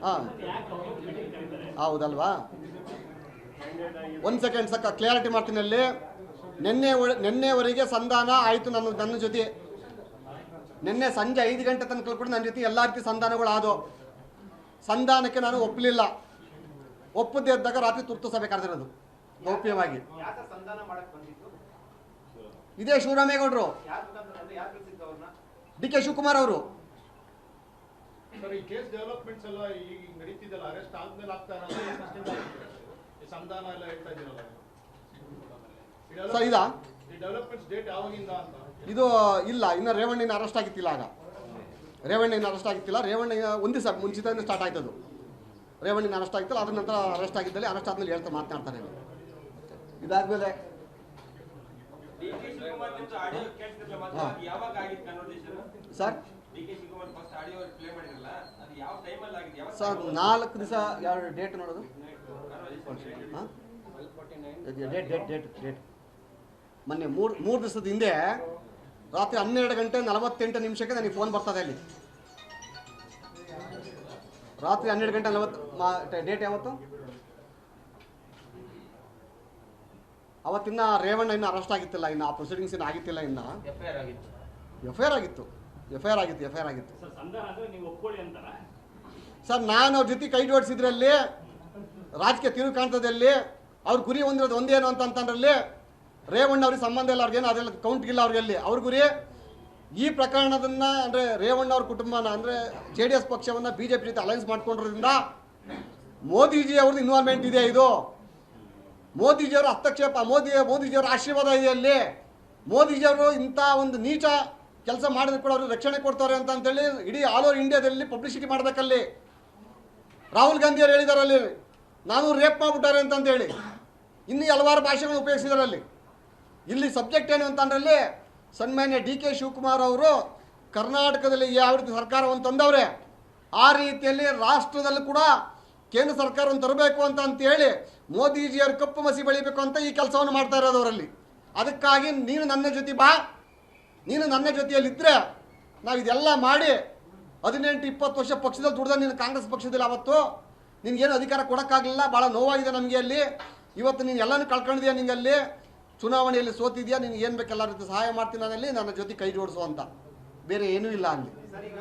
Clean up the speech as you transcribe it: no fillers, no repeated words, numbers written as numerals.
ಹಾಂ ಹೌದಲ್ವಾ? ಒಂದು ಸೆಕೆಂಡ್ ಸಕ್ಕ ಕ್ಲಿಯಾರಿಟಿ ಮಾಡ್ತೀನಿ. ಅಲ್ಲಿ ನಿನ್ನೆವರೆಗೆ ಸಂಧಾನ ಆಯಿತು ನನ್ನ ಜೊತೆ. ನಿನ್ನೆ ಸಂಜೆ 5 ಗಂಟೆ ತನಕ ಕೂಡ ನನ್ನ ಜೊತೆ ಎಲ್ಲ ರೀತಿ ಸಂಧಾನಗಳು ಆದವು. ಸಂಧಾನಕ್ಕೆ ನಾನು ಒಪ್ಪಲಿಲ್ಲ. ಒಪ್ಪದೇ ಇದ್ದಾಗ ರಾತ್ರಿ ತುರ್ತು ಸಭೆ ಕರೆದಿರೋದು ಗೌಪ್ಯವಾಗಿ. ಇದೇ ಶಿವರಾಮೇಗೌಡರು, ಡಿ ಕೆ ಶಿವಕುಮಾರ್ ಅವರು. ಸರ್ ಇದಾ ಇದು ಇಲ್ಲ, ಇನ್ನು ರೇವಣ್ಣ ಅರೆಸ್ಟ್ ಆಗಿತ್ತಿಲ್ಲ. ಆಗ ರೇವಣ್ಣ ಅರೆಸ್ಟ್ ಆಗಿತ್ತಿಲ್ಲ. ರೇವಣ್ಣ ಒಂದು ದಿವಸ ಮುಂಚಿತ ಸ್ಟಾರ್ಟ್ ಆಯ್ತದು. ರೇವಣ್ಣ ಅರೆಸ್ಟ್ ಆಗಿತ್ತಲ್ಲ, ಅದ್ರ ನಂತರ ಅರೆಸ್ಟ್ ಆಗಿದ್ದಲ್ಲಿ ಅರೆಸ್ಟ್ ಆದ್ಮೇಲೆ ಹೇಳ್ತಾ ಮಾತನಾಡ್ತಾರೆ. ಇದಾದ್ಮೇಲೆ ಸರ್ ಸರ್ 4 ದಿವಸ ಯಾವ ಡೇಟ್ ನೋಡೋದು? ಡೇಟ್ ಮೊನ್ನೆ 3 ದಿವಸದ ಹಿಂದೆ ರಾತ್ರಿ 12 ಗಂಟೆ 48 ನಿಮಿಷಕ್ಕೆ ನನಗೆ ಫೋನ್ ಬರ್ತದೆ. ಅಲ್ಲಿ ರಾತ್ರಿ 12 ಗಂಟೆ 40 ಡೇಟ್ ಯಾವತ್ತು? ಅವತ್ತಿನ್ನ ರೇವಣ್ಣ ಇನ್ನೂ ಅರೆಸ್ಟ್ ಆಗಿತ್ತಿಲ್ಲ. ಇನ್ನು ಆ ಪ್ರೊಸೀಡಿಂಗ್ಸ್ ಇನ್ನೂ ಆಗಿತ್ತಿಲ್ಲ. ಇನ್ನು ಎಫ್ ಐ ಆರ್ ಆಗಿತ್ತು. ಸರ್ ನಾನು ಅವ್ರ ಜೊತೆ ಕೈ ಜೋಡಿಸಿದ್ರಲ್ಲಿ ರಾಜಕೀಯ ತಿರುವು ಕಾಣ್ತದಲ್ಲಿ ಅವ್ರ ಗುರಿ ಹೊಂದಿರೋದು ಒಂದೇನು ಅಂತಂದ್ರಲ್ಲಿ ರೇವಣ್ಣ ಅವ್ರಿಗೆ ಸಂಬಂಧ ಇಲ್ಲ. ಅವ್ರಿಗೇನು ಅದೆಲ್ಲ ಕೌಂಟ್ಗಿಲ್ಲ ಅವ್ರಿಗೆ. ಅವ್ರ ಗುರಿ ಈ ಪ್ರಕರಣದನ್ನ ಅಂದರೆ ರೇವಣ್ಣ ಅವ್ರ ಕುಟುಂಬನ ಅಂದರೆ JDS ಪಕ್ಷವನ್ನು BJP ಜೊತೆ ಅಲೈನ್ಸ್ ಮಾಡ್ಕೊಂಡಿರೋದ್ರಿಂದ ಮೋದಿಜಿ ಅವ್ರದ್ದು ಇನ್ವಾಲ್ವ್ಮೆಂಟ್ ಇದೆ. ಇದು ಮೋದಿಜಿಯವರ ಹಸ್ತಕ್ಷೇಪ, ಮೋದಿಜಿಯವರ ಆಶೀರ್ವಾದ ಇದೆ ಅಲ್ಲಿ. ಮೋದಿಜಿಯವರು ಇಂಥ ಒಂದು ನೀಚ ಕೆಲಸ ಮಾಡಿದ್ರು ಕೂಡ ಅವ್ರಿಗೆ ರಕ್ಷಣೆ ಕೊಡ್ತಾರೆ ಅಂತೇಳಿ ಇಡೀ ಆಲ್ ಓವರ್ ಇಂಡಿಯಾದಲ್ಲಿ ಪಬ್ಲಿಸಿಟಿ ಮಾಡಬೇಕಲ್ಲಿ. ರಾಹುಲ್ ಗಾಂಧಿ ಅವರು ಹೇಳಿದಾರಲ್ಲಿ ನಾನು ರೇಪ್ ಮಾಡಿಬಿಟ್ಟಾರೆ ಅಂತಂದೇಳಿ ಇನ್ನೂ ಹಲವಾರು ಭಾಷೆಗಳನ್ನು ಉಪಯೋಗಿಸಿದಾರಲ್ಲಿ. ಇಲ್ಲಿ ಸಬ್ಜೆಕ್ಟ್ ಏನು ಅಂತಂದ್ರಲ್ಲಿ ಸನ್ಮಾನ್ಯ ಡಿ ಕೆ ಶಿವಕುಮಾರ್ ಅವರು ಕರ್ನಾಟಕದಲ್ಲಿ ಯಾವ ರೀತಿ ಸರ್ಕಾರವನ್ನು ತಂದವ್ರೆ ಆ ರೀತಿಯಲ್ಲಿ ರಾಷ್ಟ್ರದಲ್ಲೂ ಕೂಡ ಕೇಂದ್ರ ಸರ್ಕಾರವನ್ನು ತರಬೇಕು ಅಂತೇಳಿ ಮೋದಿಜಿಯವರು ಕಪ್ಪು ಮಸಿ ಬೆಳಿಬೇಕು ಅಂತ ಈ ಕೆಲಸವನ್ನು ಮಾಡ್ತಾ ಇರೋದು ಅವರಲ್ಲಿ. ಅದಕ್ಕಾಗಿ ನೀನು ನನ್ನ ಜೊತೆ ಬಾ, ನೀನು ನನ್ನ ಜೊತೆಯಲ್ಲಿದ್ದರೆ ನಾವು ಇದೆಲ್ಲ ಮಾಡಿ 18-20 ವರ್ಷ ಪಕ್ಷದಲ್ಲಿ ದುಡ್ದ ನೀನು ಕಾಂಗ್ರೆಸ್ ಪಕ್ಷದಲ್ಲಿ ಅವತ್ತು ನಿನಗೇನು ಅಧಿಕಾರ ಕೊಡೋಕ್ಕಾಗಲಿಲ್ಲ. ಭಾಳ ನೋವಾಗಿದೆ ನಮಗೆ ಅಲ್ಲಿ. ಇವತ್ತು ನೀನು ಎಲ್ಲನೂ ಕಳ್ಕೊಂಡಿದ್ಯಾ. ನಿಂಗಲ್ಲಿ ಚುನಾವಣೆಯಲ್ಲಿ ಸೋತಿದ್ಯಾ. ನಿನಗೆ ಏನು ಬೇಕೆಲ್ಲ ರೀತಿ ಸಹಾಯ ಮಾಡ್ತೀನಿ ನಾನಲ್ಲಿ, ನನ್ನ ಜೊತೆ ಕೈ ಜೋಡಿಸು ಅಂತ. ಬೇರೆ ಏನೂ ಇಲ್ಲ ಅಲ್ಲಿ.